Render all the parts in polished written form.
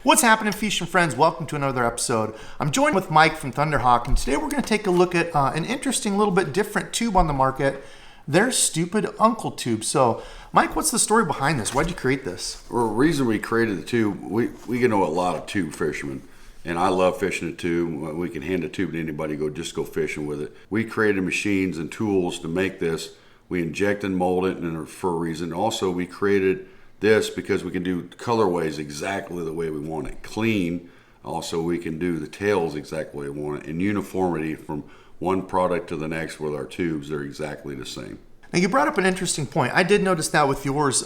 What's happening, fishing friends? Welcome to another episode. I'm joined with Mike from Thunderhawk, and today we're going to take a look at an interesting, little bit different tube on the market. Their Stupid Uncle tube. So, Mike, what's the story behind this? Why'd you create this? Well, the reason we created the tube, we know a lot of tube fishermen, and I love fishing a tube. We can hand a tube to anybody, just go fishing with it. We created machines and tools to make this. We inject and mold it and for a reason. Also, we created this because we can do colorways exactly the way we want it. Clean. Also, we can do the tails exactly the way we want it. And uniformity from one product to the next with our tubes, they're exactly the same. Now, you brought up an interesting point. I did notice that with yours,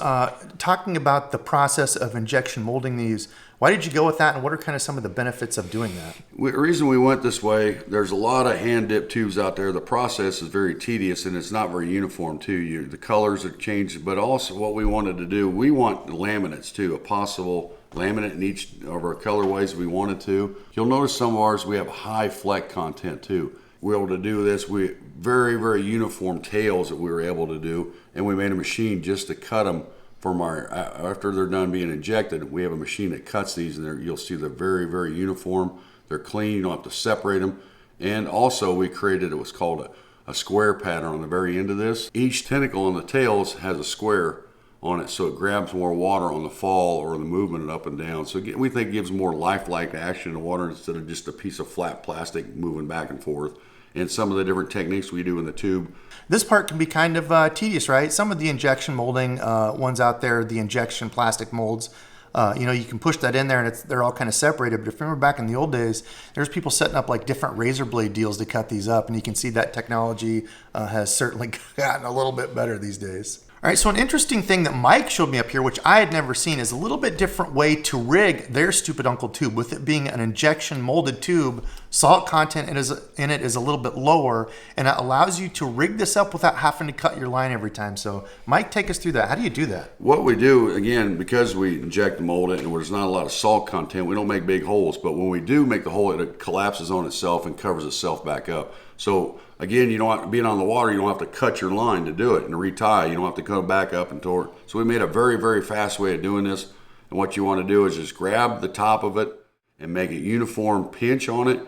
talking about the process of injection molding these. Why did you go with that, and what are kind of some of the benefits of doing that? The reason we went this way, there's a lot of hand-dipped tubes out there. The process is very tedious, and it's not very uniform, too. The colors are changed, but also what we wanted to do, we want laminates, too, a possible laminate in each of our colorways we wanted to. You'll notice some of ours, we have high fleck content, too. We're able to do this. We very, very uniform tails that we were able to do, and we made a machine just to cut them from our, after they're done being injected. We have a machine that cuts these, and you'll see they're very, very uniform. They're clean. You don't have to separate them. And also, we created what's called a square pattern on the very end of this. Each tentacle on the tails has a square on it, so it grabs more water on the fall or the movement up and down. So we think it gives more lifelike action in the water instead of just a piece of flat plastic moving back and forth. And some of the different techniques we do in the tube. This part can be kind of tedious, right? Some of the injection molding ones out there, the injection plastic molds, you can push that in there and they're all kind of separated. But if you remember back in the old days, there's people setting up like different razor blade deals to cut these up. And you can see that technology has certainly gotten a little bit better these days. All right, so an interesting thing that Mike showed me up here, which I had never seen, is a little bit different way to rig their Stupid Uncle tube. With it being an injection molded tube, salt content in it is a little bit lower, and it allows you to rig this up without having to cut your line every time. So, Mike, take us through that. How do you do that? What we do, again, because we inject and mold it, and there's not a lot of salt content, we don't make big holes. But when we do make the hole, it collapses on itself and covers itself back up. So, again, you don't have to, being on the water, you don't have to cut your line to do it and retie. You don't have to cut it back up and tore it. So we made a very, very fast way of doing this. And what you want to do is just grab the top of it and make a uniform pinch on it.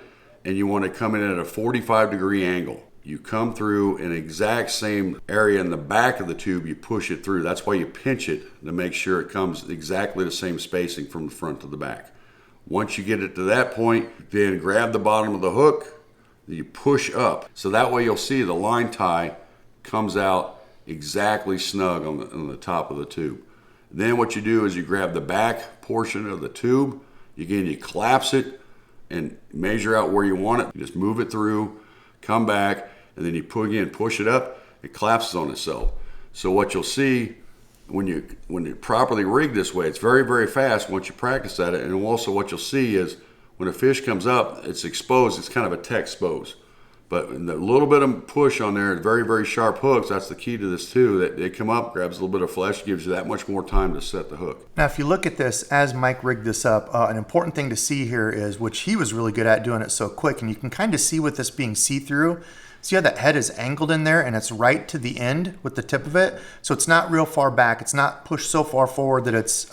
And you want to come in at a 45-degree angle. You come through an exact same area in the back of the tube, you push it through. That's why you pinch it, to make sure it comes exactly the same spacing from the front to the back. Once you get it to that point, then grab the bottom of the hook, you push up. So that way you'll see the line tie comes out exactly snug on the top of the tube. Then what you do is you grab the back portion of the tube. Again, you collapse it and measure out where you want it. You just move it through, come back, and then you push it up, it collapses on itself. So what you'll see when you properly rig this way, it's very, very fast once you practice at it. And also what you'll see is when a fish comes up, it's exposed. It's kind of a tech expose. But the little bit of push on there, very, very sharp hooks, that's the key to this too, that they come up, grabs a little bit of flesh, gives you that much more time to set the hook. Now, if you look at this, as Mike rigged this up, an important thing to see here is, which he was really good at doing it so quick, and you can kind of see with this being see-through, see how that head is angled in there and it's right to the end with the tip of it. So it's not real far back. It's not pushed so far forward that it's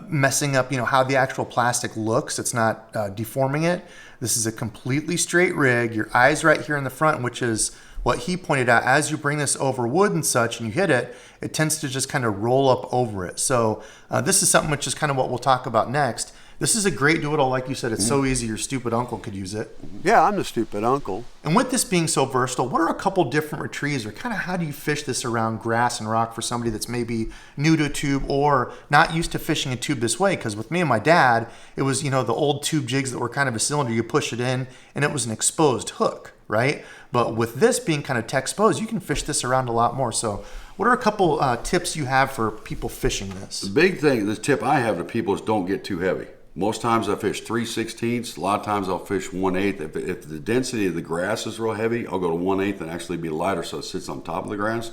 messing up, how the actual plastic looks. It's not deforming it. This is a completely straight rig. Your eye's right here in the front, which is what he pointed out. As you bring this over wood and such and you hit it, it tends to just kind of roll up over it. So this is something which is kind of what we'll talk about next. This is a great do-it-all. Like you said, it's so easy, your stupid uncle could use it. Yeah, I'm the stupid uncle. And with this being so versatile, what are a couple different retrieves, or kind of how do you fish this around grass and rock for somebody that's maybe new to a tube or not used to fishing a tube this way? Because with me and my dad, it was, the old tube jigs that were kind of a cylinder. You push it in and it was an exposed hook, right? But with this being kind of tech exposed, you can fish this around a lot more. So what are a couple tips you have for people fishing this? The big thing, the tip I have to people is don't get too heavy. Most times I fish 3/16. A lot of times I'll fish 1/8. If the density of the grass is real heavy, I'll go to 1/8 and actually be lighter so it sits on top of the grass.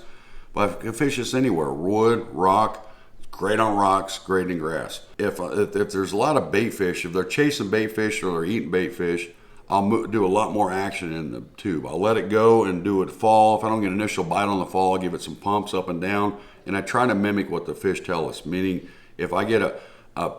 But I can fish this anywhere, wood, rock, great on rocks, great in grass. If there's a lot of bait fish, if they're chasing bait fish or they're eating bait fish, I'll do a lot more action in the tube. I'll let it go and do it fall. If I don't get an initial bite on the fall, I'll give it some pumps up and down. And I try to mimic what the fish tell us, meaning if I get a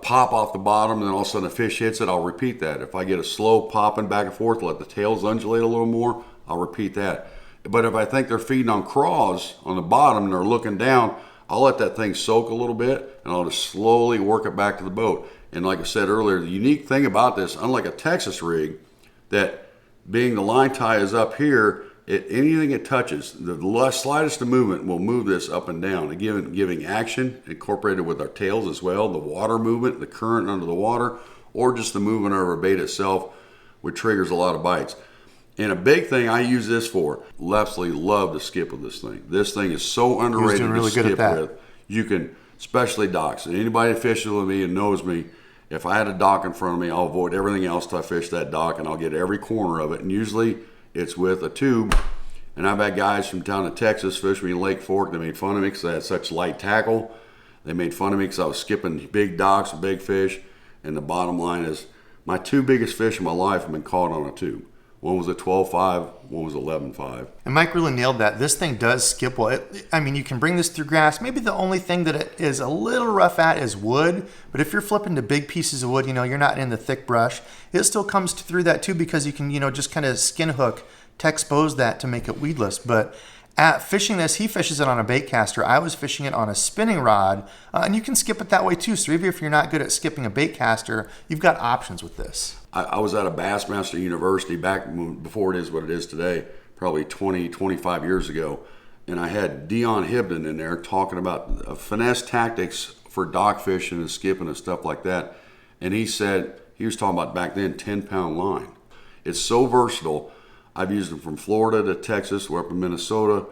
pop off the bottom, and then all of a sudden a fish hits it, I'll repeat that. If I get a slow popping back and forth, let the tails undulate a little more, I'll repeat that. But if I think they're feeding on craws on the bottom and they're looking down, I'll let that thing soak a little bit, and I'll just slowly work it back to the boat. And like I said earlier, the unique thing about this, unlike a Texas rig, that being the line tie is up here, anything it touches, the slightest of movement will move this up and down, and giving action incorporated with our tails as well, the water movement, the current under the water, or just the movement of our bait itself, which triggers a lot of bites. And a big thing I use this for, absolutely love to skip with this thing. This thing is so underrated to skip with. You can, especially docks. And anybody that fishes with me and knows me, if I had a dock in front of me, I'll avoid everything else till I fish that dock, and I'll get every corner of it. And usually it's with a tube. And I've had guys from down in Texas fish me in Lake Fork. They made fun of me because I had such light tackle. They made fun of me because I was skipping big docks and big fish. And the bottom line is, my two biggest fish in my life have been caught on a tube. One was a 12.5, one was 11.5. And Mike really nailed that. This thing does skip well. You can bring this through grass. Maybe the only thing that it is a little rough at is wood. But if you're flipping to big pieces of wood, you're not in the thick brush, it still comes through that too, because you can, just kind of skin hook to expose that to make it weedless. But at fishing this, he fishes it on a Baitcaster. I was fishing it on a spinning rod, and you can skip it that way too. So even if you're not good at skipping a Baitcaster, you've got options with this. I was at a Bassmaster University back before it is what it is today, probably 20, 25 years ago, and I had Dion Hibden in there talking about finesse tactics for dock fishing and skipping and stuff like that. And he said, he was talking about back then 10-pound line. It's so versatile. I've used them from Florida to Texas, we're up in Minnesota,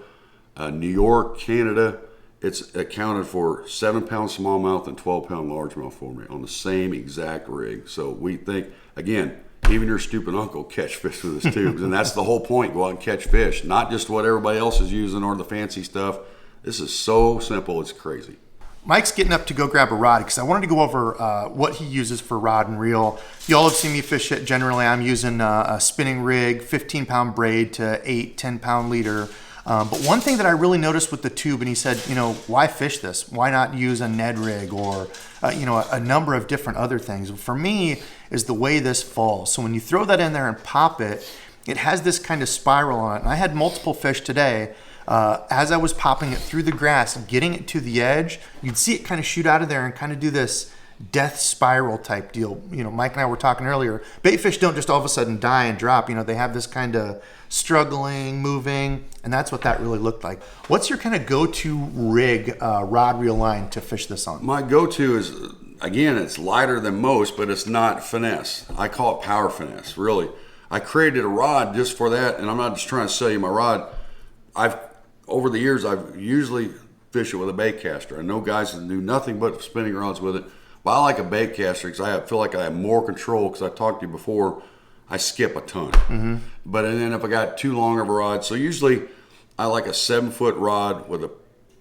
New York, Canada. It's accounted for 7-pound smallmouth and 12-pound largemouth for me on the same exact rig. So we think, again, even your stupid uncle catch fish with his tubes. And that's the whole point, go out and catch fish. Not just what everybody else is using or the fancy stuff. This is so simple, it's crazy. Mike's getting up to go grab a rod because I wanted to go over what he uses for rod and reel. You all have seen me fish it. Generally, I'm using a spinning rig, 15-pound braid to 10-pound leader. But one thing that I really noticed with the tube, and he said, why fish this? Why not use a Ned rig or, a number of different other things? For me, is the way this falls. So when you throw that in there and pop it, it has this kind of spiral on it. And I had multiple fish today. As I was popping it through the grass and getting it to the edge, you'd see it kind of shoot out of there and kind of do this death spiral type deal. Mike and I were talking earlier, bait fish don't just all of a sudden die and drop. They have this kind of struggling, moving, and that's what that really looked like. What's your kind of go-to rig, rod reel line to fish this on? My go-to is, again, it's lighter than most, but it's not finesse. I call it power finesse, really. I created a rod just for that, and I'm not just trying to sell you my rod. Over the years, I've usually fished it with a Baitcaster. I know guys that do nothing but spinning rods with it. But I like a Baitcaster because I feel like I have more control, because I talked to you before, I skip a ton. Mm-hmm. But and then if I got too long of a rod, so usually I like a 7-foot rod with a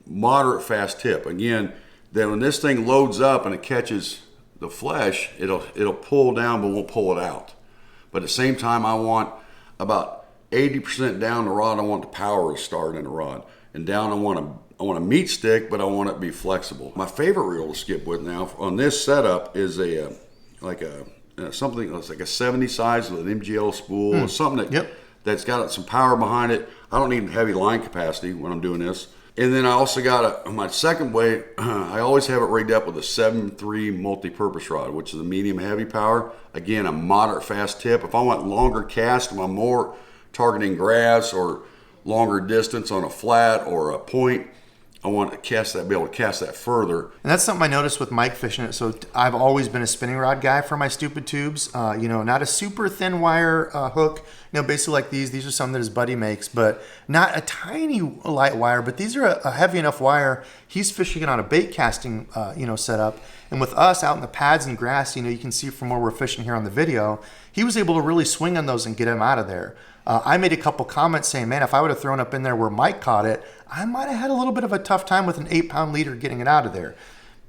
moderate fast tip. Again, then when this thing loads up and it catches the flesh, it'll pull down but won't pull it out. But at the same time, I want about 80% down the rod, I want the power to start in the rod. And down, I want a meat stick, but I want it to be flexible. My favorite reel to skip with now on this setup is something that's like a 70 size with an MGL spool, or something that's got some power behind it. I don't need heavy line capacity when I'm doing this. And then I also got my second way, I always have it rigged up with a 7.3 multi-purpose rod, which is a medium heavy power. Again, a moderate fast tip. If I want longer cast, if I'm more targeting grass or longer distance on a flat or a point, I want to be able to cast that further. And that's something I noticed with Mike fishing it. So I've always been a spinning rod guy for my stupid tubes. Not a super thin wire hook. Basically like these. These are some that his buddy makes, but not a tiny light wire. But these are a heavy enough wire. He's fishing it on a bait casting, setup. And with us out in the pads and grass, you can see from where we're fishing here on the video, he was able to really swing on those and get him out of there. I made a couple comments saying, man, if I would have thrown up in there where Mike caught it, I might have had a little bit of a tough time with an 8-pound leader getting it out of there.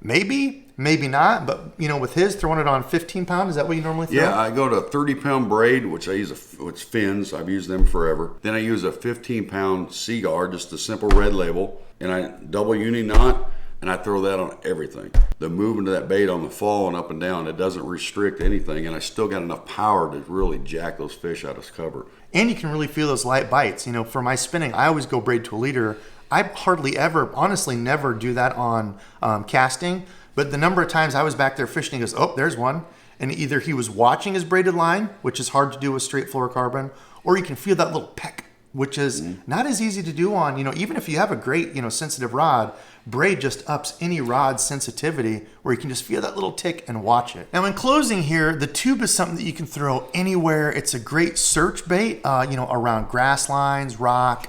Maybe, maybe not, but with his throwing it on 15-pound, is that what you normally throw? Yeah, I go to a 30-pound braid, which I use, which fins. I've used them forever. Then I use a 15-pound Seaguar, just a simple red label, and I double uni knot. and I throw that on everything. The movement of that bait on the fall and up and down, it doesn't restrict anything, and I still got enough power to really jack those fish out of cover. And you can really feel those light bites. You know, for my spinning, I always go braid to a leader. I hardly ever, honestly, never do that on casting. But the number of times I was back there fishing, he goes, oh, there's one. And either he was watching his braided line, which is hard to do with straight fluorocarbon, or you can feel that little peck, which is not as easy to do on, even if you have a great, sensitive rod, braid just ups any rod's sensitivity where you can just feel that little tick and watch it. Now in closing here, the tube is something that you can throw anywhere. It's a great search bait, around grass lines, rock.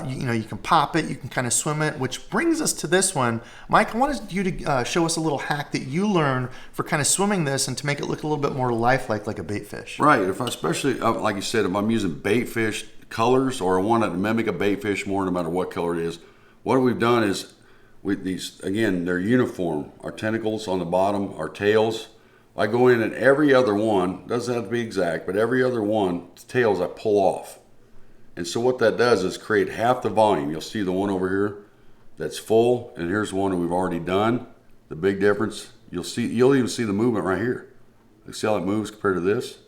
You can pop it, you can kind of swim it, which brings us to this one. Mike, I wanted you to show us a little hack that you learned for kind of swimming this and to make it look a little bit more lifelike, like a bait fish. Right, especially, like you said, if I'm using bait fish colors or I want to mimic a bait fish more no matter what color it is, what we've done is, with these, again, they're uniform. Our tentacles on the bottom, our tails. I go in and every other one, doesn't have to be exact, but every other one, tails I pull off. And so what that does is create half the volume. You'll see the one over here that's full, and here's one that we've already done. The big difference, you'll even see the movement right here. You see how it moves compared to this?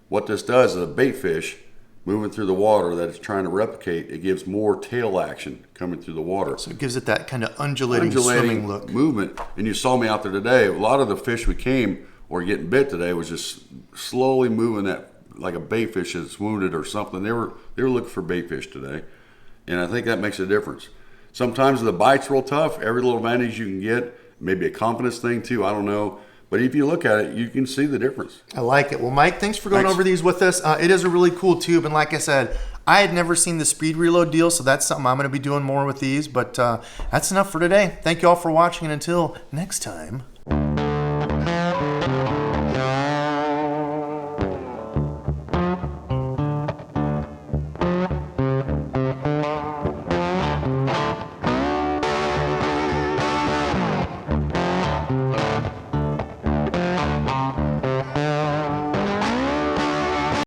What this does is a bait fish moving through the water that it's trying to replicate, it gives more tail action coming through the water. So it gives it that kind of undulating swimming look. Movement. And you saw me out there today. A lot of the fish we came or getting bit today was just slowly moving that like a bait fish that's wounded or something. They were looking for bait fish today. And I think that makes a difference. Sometimes the bite's real tough. Every little advantage you can get, maybe a confidence thing too, I don't know. But if you look at it, you can see the difference. I like it. Well, Mike, thanks for going over these with us. It is a really cool tube. And like I said, I had never seen the speed reload deal, so that's something I'm going to be doing more with these. But that's enough for today. Thank you all for watching, and until next time.